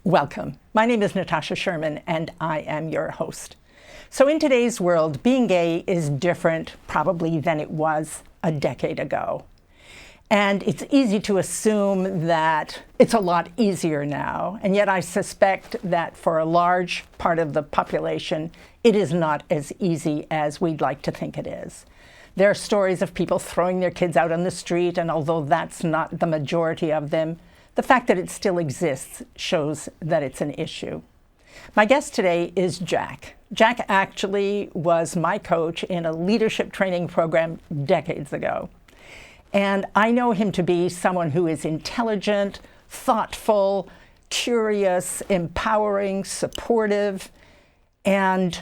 Welcome. My name is Natasha Sherman, and I am your host. So in today's world, being gay is different probably than it was a decade ago. And it's easy to assume that it's a lot easier now. And yet I suspect that for a large part of the population, it is not as easy as we'd like to think it is. There are stories of people throwing their kids out on the street, and although that's not the majority of them, the fact that it still exists shows that it's an issue. My guest today is Jack. Jack actually was my coach in a leadership training program decades ago. And I know him to be someone who is intelligent, thoughtful, curious, empowering, supportive, and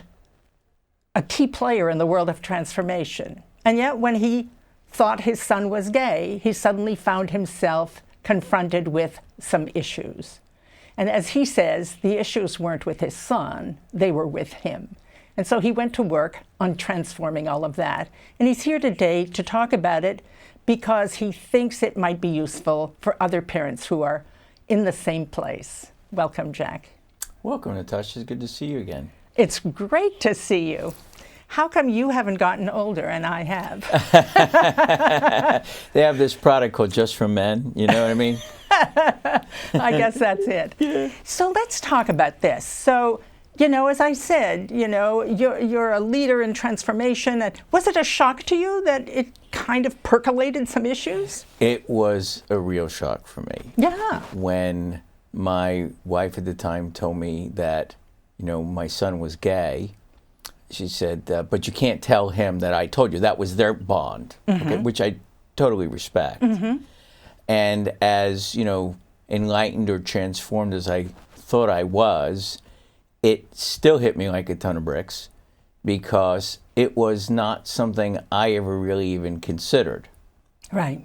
a key player in the world of transformation. And yet when he thought his son was gay, he suddenly found himself confronted with some issues. And as he says, the issues weren't with his son, they were with him. And so he went to work on transforming all of that. And he's here today to talk about it because he thinks it might be useful for other parents who are in the same place. Welcome, Jack. Welcome, Natasha. It's good to see you again. It's great to see you. How come you haven't gotten older and I have? They have this product called Just for Men, you know what I mean? I guess that's it. Yeah. So let's talk about this. So, as I said, you're a leader in transformation. And was it a shock to you that it kind of percolated some issues? It was a real shock for me. Yeah. When my wife at the time told me that, my son was gay, she said, but you can't tell him that I told you. That was their bond, okay, which I totally respect. And as, enlightened or transformed as I thought I was, it still hit me like a ton of bricks because it was not something I ever really even considered. Right.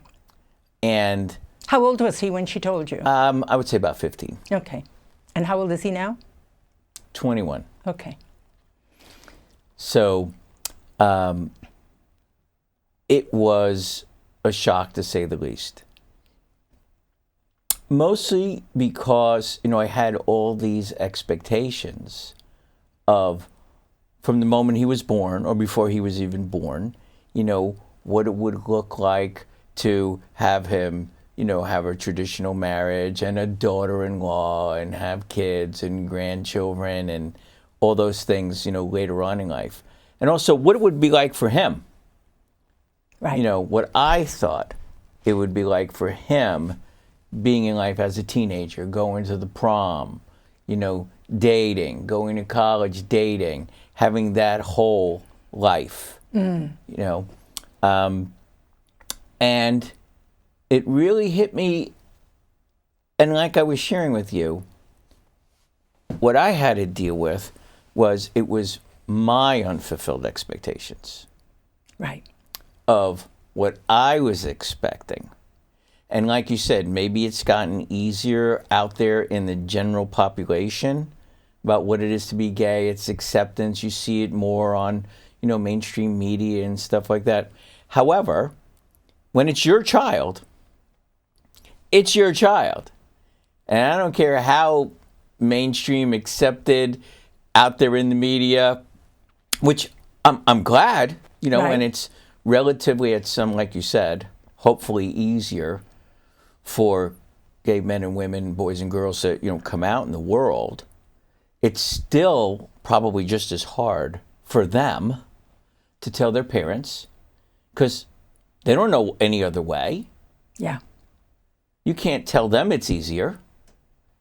And how old was he when she told you? I would say about 15. Okay. And how old is he now? 21. Okay. So it was a shock, to say the least. Mostly because, I had all these expectations of, from the moment he was born or before he was even born, what it would look like to have him, have a traditional marriage and a daughter-in-law and have kids and grandchildren and all those things, later on in life. And also what it would be like for him. Right. What I thought it would be like for him being in life as a teenager, going to the prom, dating, going to college, dating, having that whole life, And it really hit me, and like I was sharing with you, what I had to deal with was it was my unfulfilled expectations. Right. Of what I was expecting. And like you said, maybe it's gotten easier out there in the general population about what it is to be gay. It's acceptance. You see it more on, mainstream media and stuff like that. However, when it's your child, it's your child. And I don't care how mainstream accepted out there in the media, which I'm glad, Right. And it's relatively at some, like you said, hopefully easier for gay men and women, boys and girls to, come out in the world. It's still probably just as hard for them to tell their parents because they don't know any other way. Yeah. You can't tell them it's easier,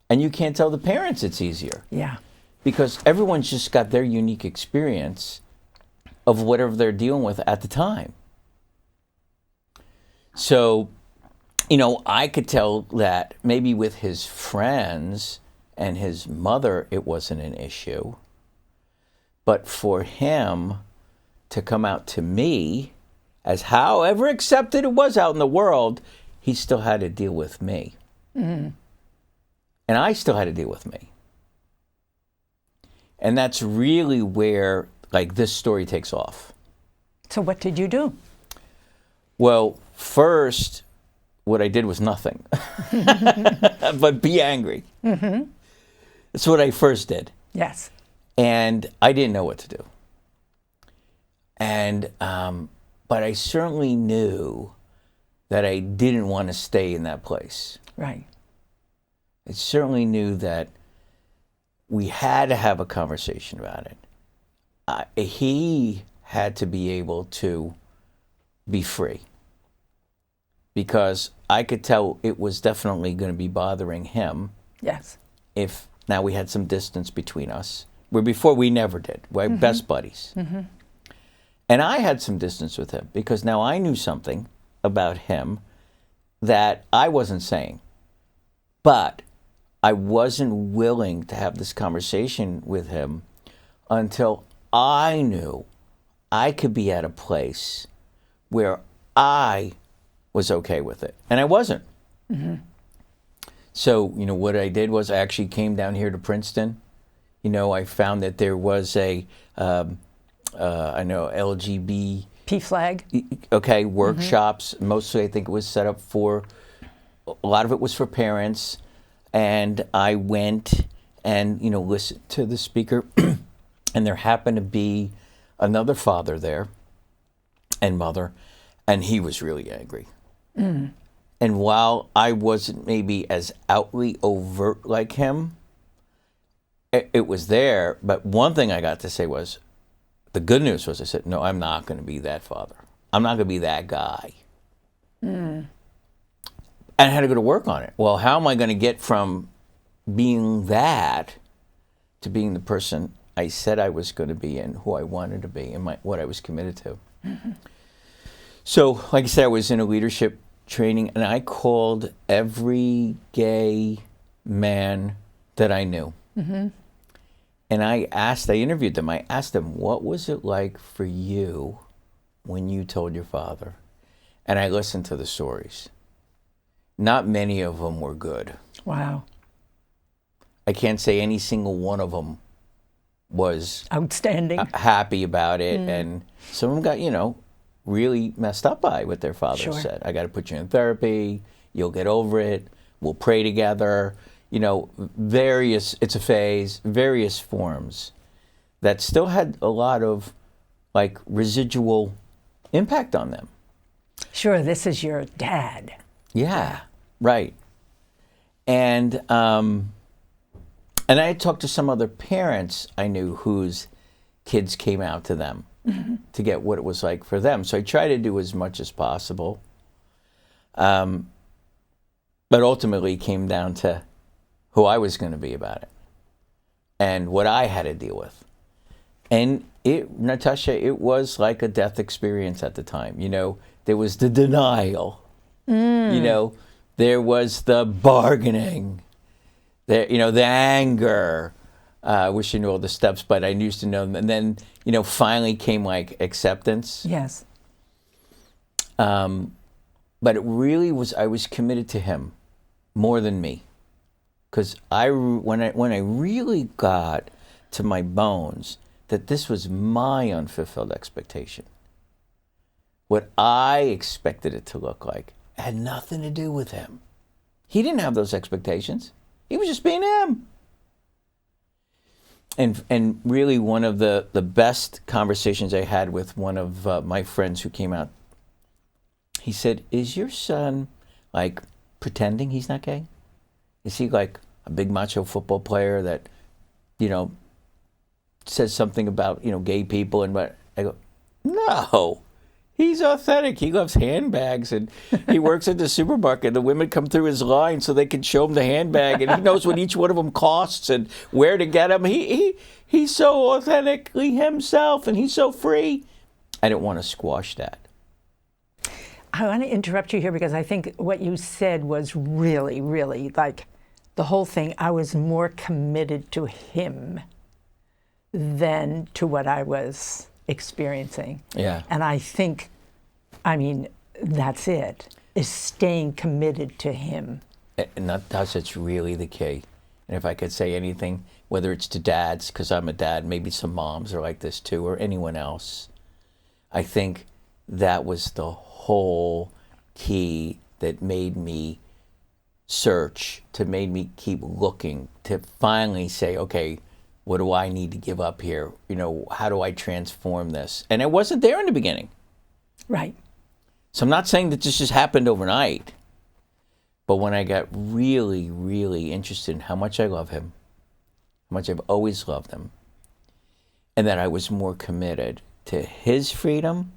and you can't tell the parents it's easier. Yeah. Because everyone's just got their unique experience of whatever they're dealing with at the time. So, I could tell that maybe with his friends and his mother, it wasn't an issue. But for him to come out to me, as however accepted it was out in the world, he still had to deal with me. And I still had to deal with me. And that's really where, this story takes off. So what did you do? Well, first, what I did was nothing, but be angry. That's what I first did. Yes. And I didn't know what to do. And, but I certainly knew that I didn't want to stay in that place. Right. I certainly knew that we had to have a conversation about it. He had to be able to be free, because I could tell it was definitely going to be bothering him. Yes. If now we had some distance between us, where before we never did. We're best buddies. And I had some distance with him because now I knew something about him that I wasn't saying. But I wasn't willing to have this conversation with him until I knew I could be at a place where I was okay with it. And I wasn't. So, what I did was I actually came down here to Princeton. I found that there was I know LGBT PFLAG. workshops. Mostly I think it was set up for, a lot of it was for parents. And I went and, listened to the speaker. And there happened to be another father there and mother. And he was really angry. And while I wasn't maybe as outly overt like him, it was there. But one thing I got to say was, the good news was I said, no, I'm not going to be that father. I'm not going to be that guy. And I had to go to work on it. Well, how am I going to get from being that to being the person I said I was going to be and who I wanted to be and what I was committed to? So, like I said, I was in a leadership training, and I called every gay man that I knew. And I interviewed them. I asked them, what was it like for you when you told your father? And I listened to the stories. Not many of them were good. Wow. I can't say any single one of them was Outstanding. happy about it. And some of them got, really messed up by what their father Sure. said. I got to put you in therapy. You'll get over it. We'll pray together. It's a phase, various forms that still had a lot of residual impact on them. Sure, this is your dad. Yeah, right. And I talked to some other parents I knew whose kids came out to them to get what it was like for them. So I tried to do as much as possible. But ultimately it came down to who I was going to be about it and what I had to deal with. And Natasha, it was like a death experience at the time. There was the denial. There was the bargaining, the anger. I wish I knew all the steps, but I used to know them. And then, finally came acceptance. Yes. But it really was, I was committed to him more than me. Because when I really got to my bones that this was my unfulfilled expectation, what I expected it to look like, had nothing to do with him. He didn't have those expectations. He was just being him. And really one of the best conversations I had with one of my friends who came out, he said, is your son pretending he's not gay? Is he a big macho football player that, says something about, gay people and what? I go, no. He's authentic. He loves handbags, and he works at the supermarket. The women come through his line so they can show him the handbag, and he knows what each one of them costs and where to get them. He's so authentically himself, and he's so free. I didn't want to squash that. I want to interrupt you here because I think what you said was really, really the whole thing. I was more committed to him than to what I was experiencing. Yeah. And I think, that's it, is staying committed to him. And that's really the key. And if I could say anything, whether it's to dads, because I'm a dad, maybe some moms are like this too, or anyone else, I think that was the whole key that made me search to made me keep looking to finally say, okay, what do I need to give up here? How do I transform this? And it wasn't there in the beginning. Right. So I'm not saying that this just happened overnight. But when I got really, really interested in how much I love him, how much I've always loved him, and that I was more committed to his freedom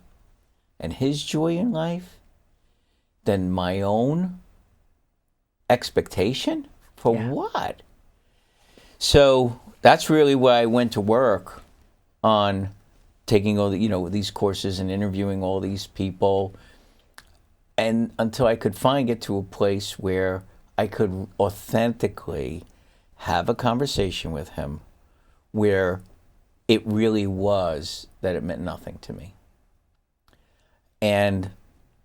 and his joy in life than my own expectation for what? So that's really why I went to work on taking all these courses and interviewing all these people, and until I could get to a place where I could authentically have a conversation with him where it really was that it meant nothing to me. And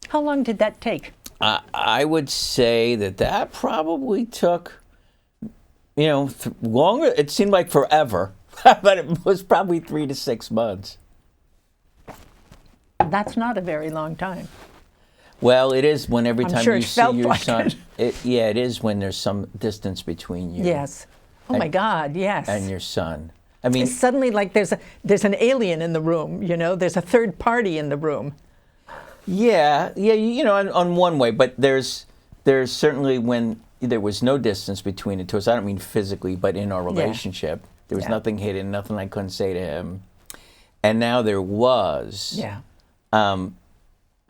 how long did that take? I would say that probably took, longer. It seemed like forever, but it was probably 3 to 6 months. That's not a very long time. Well, it is when every time sure you it see felt your like son. it. It is when there's some distance between you. Yes. Oh my God, yes. And your son. I mean, it's suddenly like there's an alien in the room, there's a third party in the room. Yeah, on one way, but there's certainly when there was no distance between the two of us. I don't mean physically, but in our relationship, there was nothing hidden, nothing I couldn't say to him. And now there was. Yeah.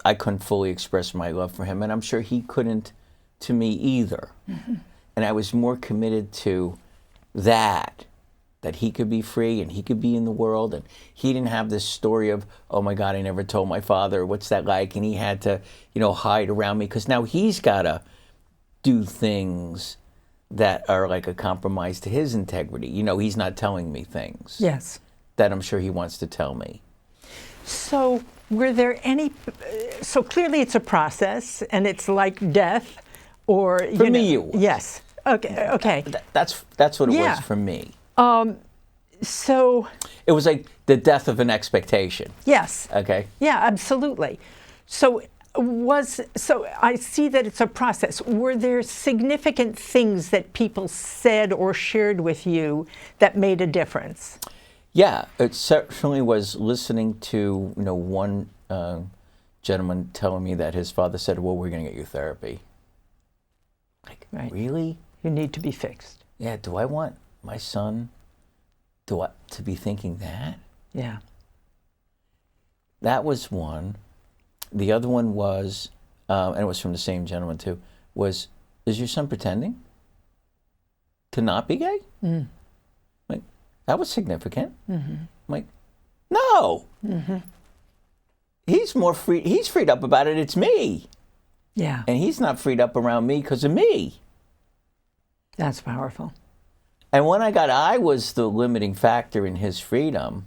I couldn't fully express my love for him, and I'm sure he couldn't to me either. Mm-hmm. And I was more committed to that he could be free and he could be in the world, and he didn't have this story of, oh my God, I never told my father, what's that like? And he had to, hide around me, because now he's got to do things that are like a compromise to his integrity. He's not telling me things. Yes. That I'm sure he wants to tell me. So were there any, so clearly it's a process, and it's like death, or, For me, it was. Yes. Okay. That's what it was for me. So it was like the death of an expectation. Yes. Okay. Yeah, absolutely. So I see that it's a process. Were there significant things that people said or shared with you that made a difference? Yeah, it certainly was. Listening to one gentleman telling me that his father said, well, we're going to get you therapy. Like, really? You need to be fixed. Yeah, do I want my son to be thinking that? Yeah. That was one. The other one was, and it was from the same gentleman too, is your son pretending to not be gay? Mm. Like, that was significant. Mm-hmm. Like, no. Mm-hmm. He's more free. He's freed up about it. It's me. Yeah. And he's not freed up around me because of me. That's powerful. And when I was the limiting factor in his freedom,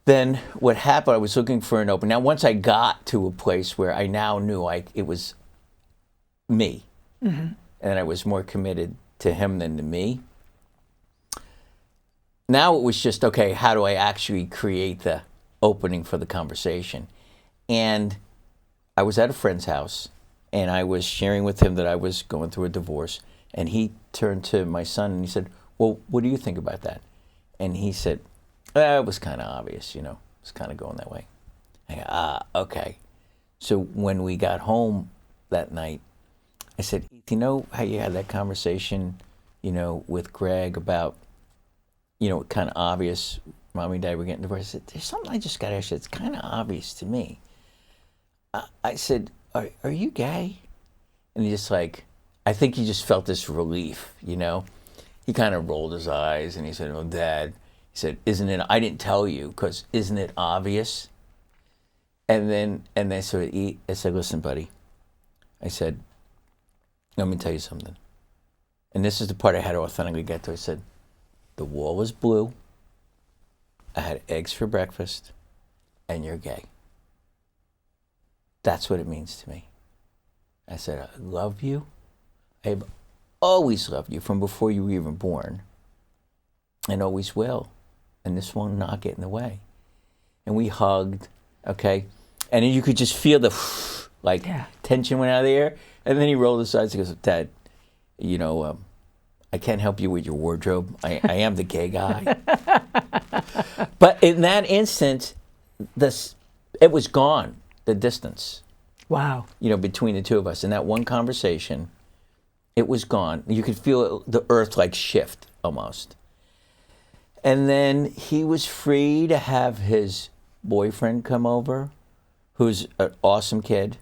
then what happened, I was looking for an open. Now, once I got to a place where I now knew it was me, mm-hmm. and I was more committed to him than to me, now it was just, okay, how do I actually create the opening for the conversation? And I was at a friend's house, and I was sharing with him that I was going through a divorce. And he turned to my son and he said, well, what do you think about that? And he said, it was kind of obvious, it was kind of going that way. I go, okay. So when we got home that night, I said, you know how you had that conversation, with Greg about, kind of obvious, Mommy and Dad were getting divorced? I said, there's something I just got to ask you. It's kind of obvious to me. I said, are you gay? And he just I think he just felt this relief, He kind of rolled his eyes and he said, oh, Dad, he said, I didn't tell you, because isn't it obvious? And then I said, listen, buddy. I said, let me tell you something. And this is the part I had to authentically get to. I said, the wall was blue. I had eggs for breakfast, and you're gay. That's what it means to me. I said, I love you. I've always loved you from before you were even born, and always will. And this will not get in the way. And we hugged, okay? And then you could just feel the Like, Yeah. tension went out of the air. And then he rolled his eyes and goes, Dad, you know, I can't help you with your wardrobe. I am the gay guy. But in that instant, it was gone, the distance, Wow. you know, between the two of us. In that one conversation, it was gone. You could feel the earth like shift almost. And then he was free to have his boyfriend come over, who's an awesome kid.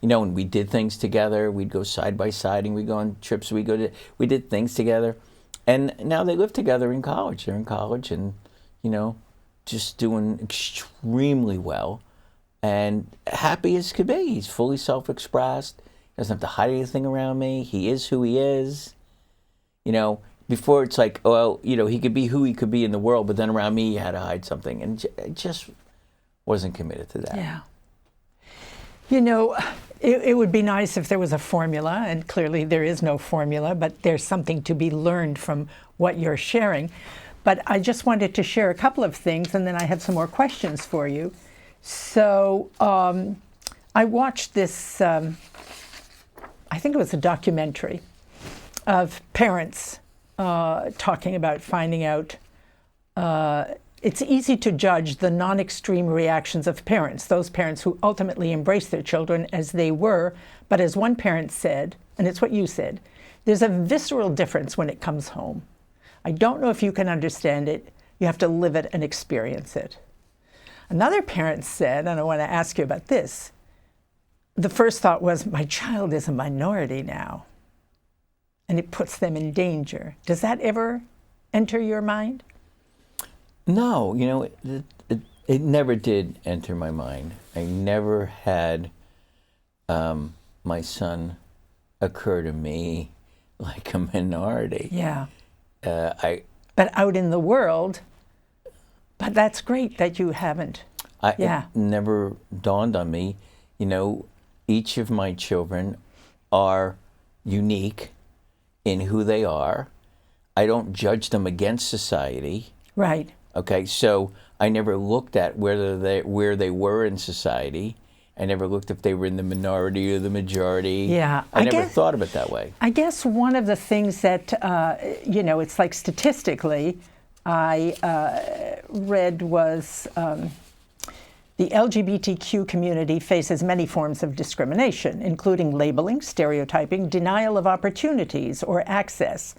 You know, and we did things together. We'd go side by side, and we'd go on trips. We did things together. And now they live together in college. They're in college and, you know, just doing extremely well and happy as could be. He's fully self-expressed. He doesn't have to hide anything around me. He is who he is. You know, before it's like, well, you know, he could be who he could be in the world, but then around me, he had to hide something. And it just wasn't committed to that. Yeah. You know, it would be nice if there was a formula, and clearly there is no formula, but there's something to be learned from what you're sharing. But I just wanted to share a couple of things, and then I have some more questions for you. So I watched this, I think it was a documentary of parents talking about finding out it's easy to judge the non-extreme reactions of parents, those parents who ultimately embrace their children as they were. But as one parent said, and it's what you said, there's a visceral difference when it comes home. I don't know if you can understand it. You have to live it and experience it. Another parent said, and I want to ask you about this, the first thought was, my child is a minority now, and it puts them in danger. Does that ever enter your mind? No, you know, it never did enter my mind. I never had my son occur to me like a minority. Yeah. But out in the world, but that's great that you haven't. It never dawned on me. You know, each of my children are unique in who they are. I don't judge them against society. Right. Okay, so I never looked at where they were in society. I never looked if they were in the minority or the majority. Yeah, I never thought of it that way. I guess one of the things that, you know, it's like statistically, I read was the LGBTQ community faces many forms of discrimination, including labeling, stereotyping, denial of opportunities or access,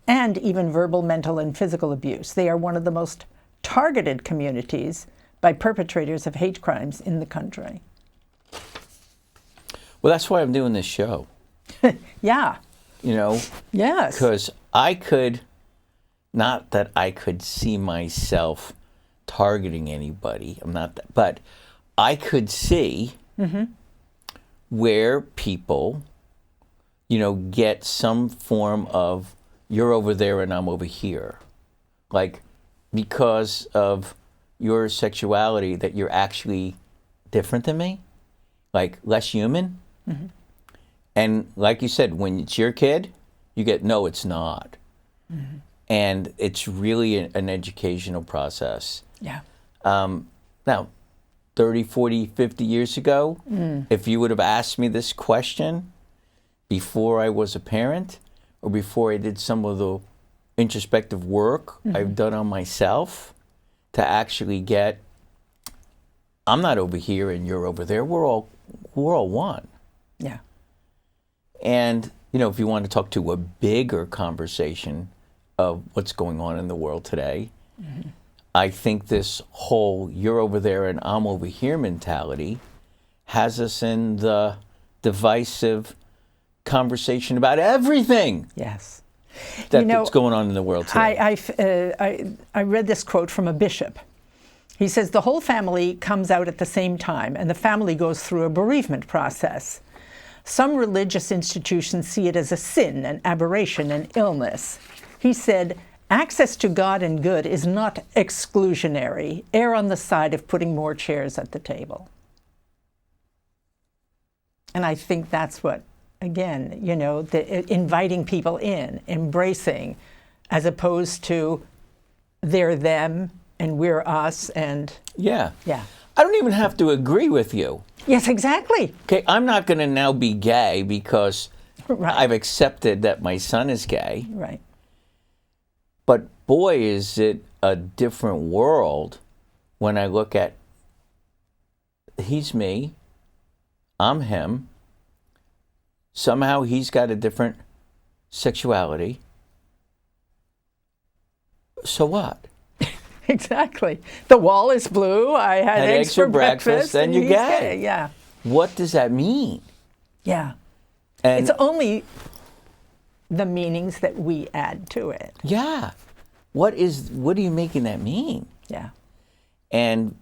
and even verbal, mental, and physical abuse. They are one of the most targeted communities by perpetrators of hate crimes in the country. Well, that's why I'm doing this show. Yeah. You know? Yes. Because I could, not that I could see myself targeting anybody, I'm not that, but I could see where people, you know, get some form of, you're over there and I'm over here. Like, because of your sexuality, that you're actually different than me, like less human. Mm-hmm. And like you said, when it's your kid, you get, no, it's not. Mm-hmm. And it's really an educational process. Yeah. Now, 30, 40, 50 years ago, if you would have asked me this question before I was a parent or before I did some of the introspective work I've done on myself to actually get, I'm not over here and you're over there. We're all one. Yeah. And, you know, if you want to talk to a bigger conversation of what's going on in the world today, I think this whole you're over there and I'm over here mentality has us in the divisive conversation about everything. Yes. That's going on in the world today. I read this quote from a bishop. He says, the whole family comes out at the same time, and the family goes through a bereavement process. Some religious institutions see it as a sin, an aberration, an illness. He said, access to God and good is not exclusionary. Err on the side of putting more chairs at the table. And I think that's what, again, you know, inviting people in, embracing, as opposed to they're them and we're us. And yeah. I don't even have to agree with you. Yes, exactly. Okay, I'm not going to now be gay because Right. I've accepted that my son is gay. Right. But boy, is it a different world when I look at he's me, I'm him. Somehow he's got a different sexuality. So what? Exactly. The wall is blue. I had eggs for breakfast. and you're he's gay. Yeah. What does that mean? Yeah. And It's only the meanings that we add to it. yeah, what are you making that mean? Yeah. And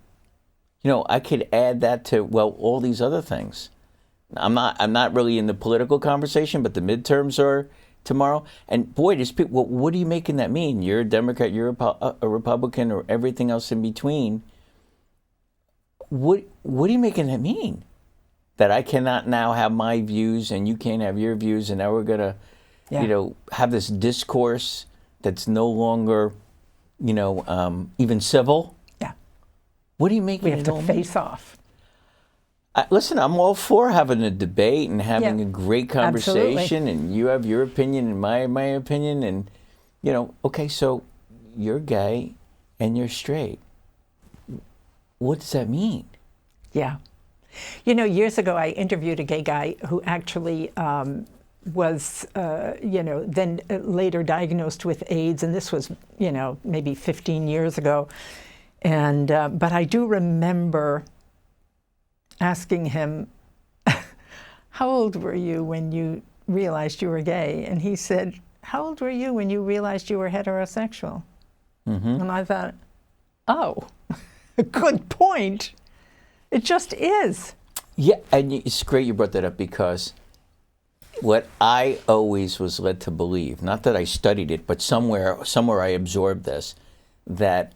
I could add that to all these other things. I'm not really in the political conversation, but the midterms are tomorrow. And boy, there's people. What are you making that mean? You're a Democrat, you're a Republican, or everything else in between. What are you making that mean? That I cannot now have my views and you can't have your views, and now we're gonna, have this discourse that's no longer, even civil. Yeah. What are you making? We have to face off. Listen, I'm all for having a debate and having Yeah. a great conversation, and you have your opinion and my opinion, and okay, so you're gay and you're straight. What does that mean? Yeah. Years ago, I interviewed a gay guy who actually was, then later diagnosed with AIDS, and this was, maybe 15 years ago. And but I do remember asking him, how old were you when you realized you were gay? And he said, how old were you when you realized you were heterosexual? Mm-hmm. And I thought, oh, good point. It just is. Yeah, and it's great you brought that up, because what I always was led to believe, not that I studied it, but somewhere I absorbed this, that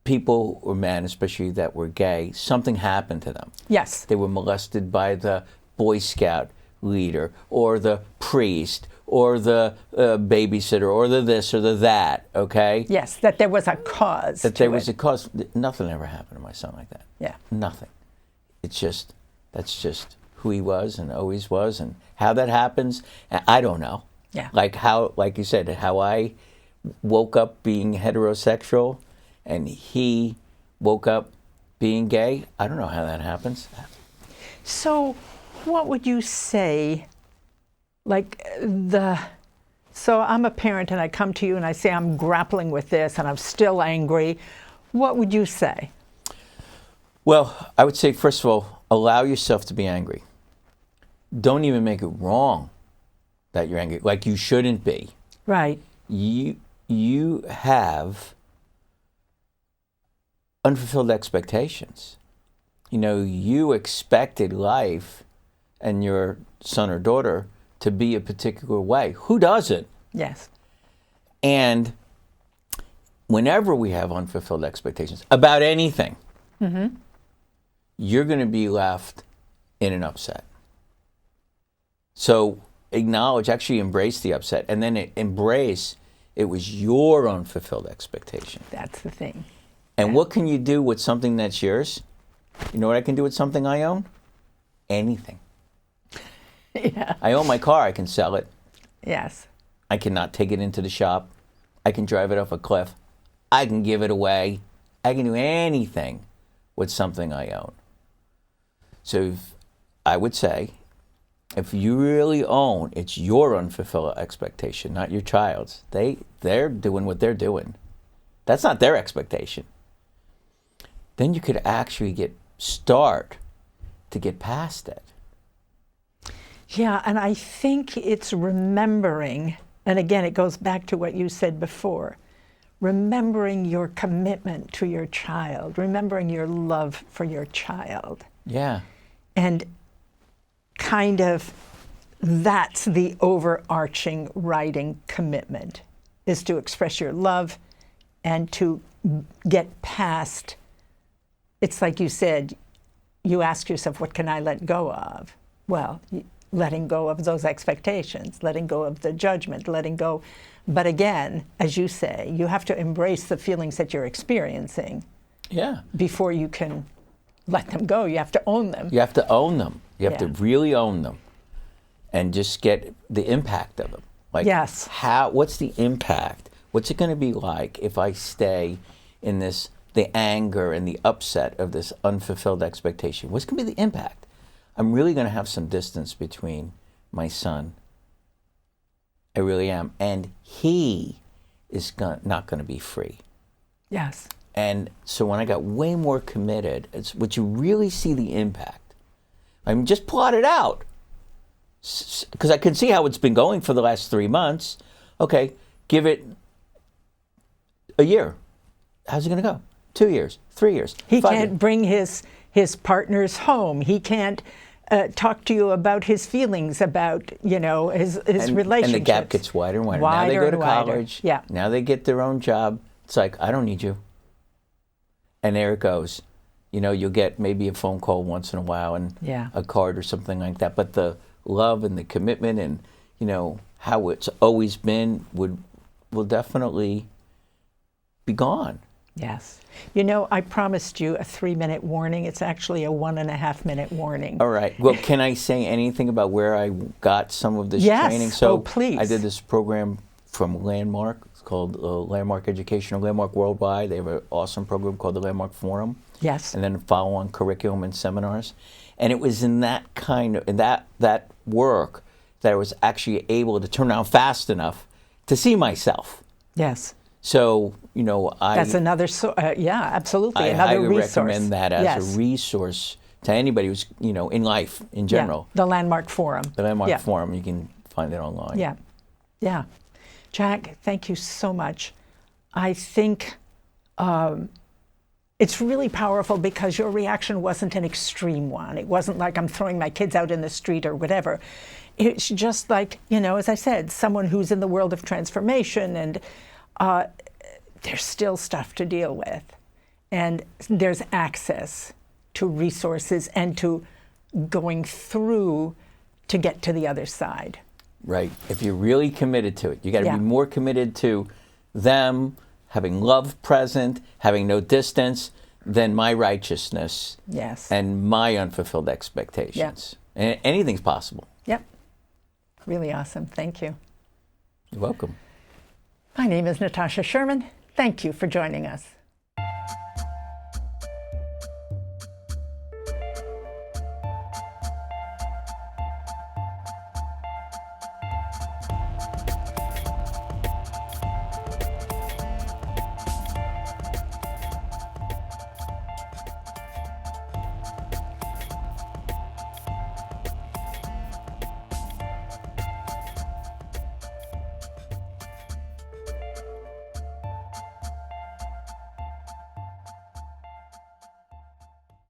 people, or men especially, that were gay, something happened to them. Yes. They were molested by the Boy Scout leader, or the priest, or the babysitter, or the this or the that, okay? Yes, that there was a cause. That there was a cause. Nothing ever happened to my son like that. Yeah. Nothing. That's just who he was and always was, and how that happens, I don't know. Yeah. Like you said, how I woke up being heterosexual and he woke up being gay, I don't know how that happens. So what would you say, so I'm a parent and I come to you and I say I'm grappling with this and I'm still angry. What would you say? Well, I would say, first of all, allow yourself to be angry. Don't even make it wrong that you're angry, like you shouldn't be. Right. You have unfulfilled expectations. You expected life and your son or daughter to be a particular way. Who doesn't? Yes. And whenever we have unfulfilled expectations about anything, mm-hmm. you're going to be left in an upset. So actually embrace the upset, and then embrace it was your unfulfilled expectation. That's the thing. And what can you do with something that's yours? You know what I can do with something I own? Anything. Yeah. I own my car, I can sell it. Yes. I cannot take it into the shop. I can drive it off a cliff. I can give it away. I can do anything with something I own. So I would say, if you really own, it's your unfulfilled expectation, not your child's. They're doing what they're doing. That's not their expectation. Then you could actually start to get past it. Yeah, and I think it's remembering, and again, it goes back to what you said before, remembering your commitment to your child, remembering your love for your child. Yeah. And kind of that's the overarching writing commitment, is to express your love and to get past. It's like you said, you ask yourself, what can I let go of? Well, letting go of those expectations, letting go of the judgment, letting go. But again, as you say, you have to embrace the feelings that you're experiencing. Yeah. before you can let them go. You have to own them. You have to own them. You have to Yeah. really own them and just get the impact of them. Like, Yes. what's the impact? What's it going to be like if I stay in this, the anger and the upset of this unfulfilled expectation? What's going to be the impact? I'm really going to have some distance between my son. I really am. And he is not going to be free. Yes. And so when I got way more committed, it's what you really see the impact. I mean, just plot it out. Because I can see how it's been going for the last 3 months. Okay, give it a year. How's it going to go? 2 years, 3 years. He 5 can't years. bring his partners home. He can't talk to you about his feelings, about, his relationships. And the gap gets wider and wider. Now they Wider go to and wider. college. Yeah. Now they get their own job. It's like, I don't need you. And there it goes. You'll get maybe a phone call once in a while and Yeah. a card or something like that. But the love and the commitment and, how it's always been will definitely be gone. Yes. I promised you a 3-minute warning. It's actually a 1.5-minute warning. All right. Well, can I say anything about where I got some of this Yes. training? So Oh, please. I did this program from Landmark. It's called Landmark Educational, Landmark Worldwide. They have an awesome program called the Landmark Forum. Yes. And then follow-on curriculum and seminars. And it was in that in that work that I was actually able to turn around fast enough to see myself. Yes. So, That's another, yeah, absolutely. I Another highly resource. recommend that as Yes. a resource to anybody who's, in life in general. Yeah. The Landmark Forum. The Landmark Yeah. Forum, you can find it online. Yeah. Yeah. Jack, thank you so much. I think it's really powerful because your reaction wasn't an extreme one. It wasn't like I'm throwing my kids out in the street or whatever. It's just like, as I said, someone who's in the world of transformation, and there's still stuff to deal with. And there's access to resources and to going through to get to the other side. Right. If you're really committed to it, you got to Yeah. be more committed to them, having love present, having no distance, than my righteousness Yes. and my unfulfilled expectations. And anything's possible. Yep. Really awesome. Thank you. You're welcome. My name is Natasha Sherman. Thank you for joining us.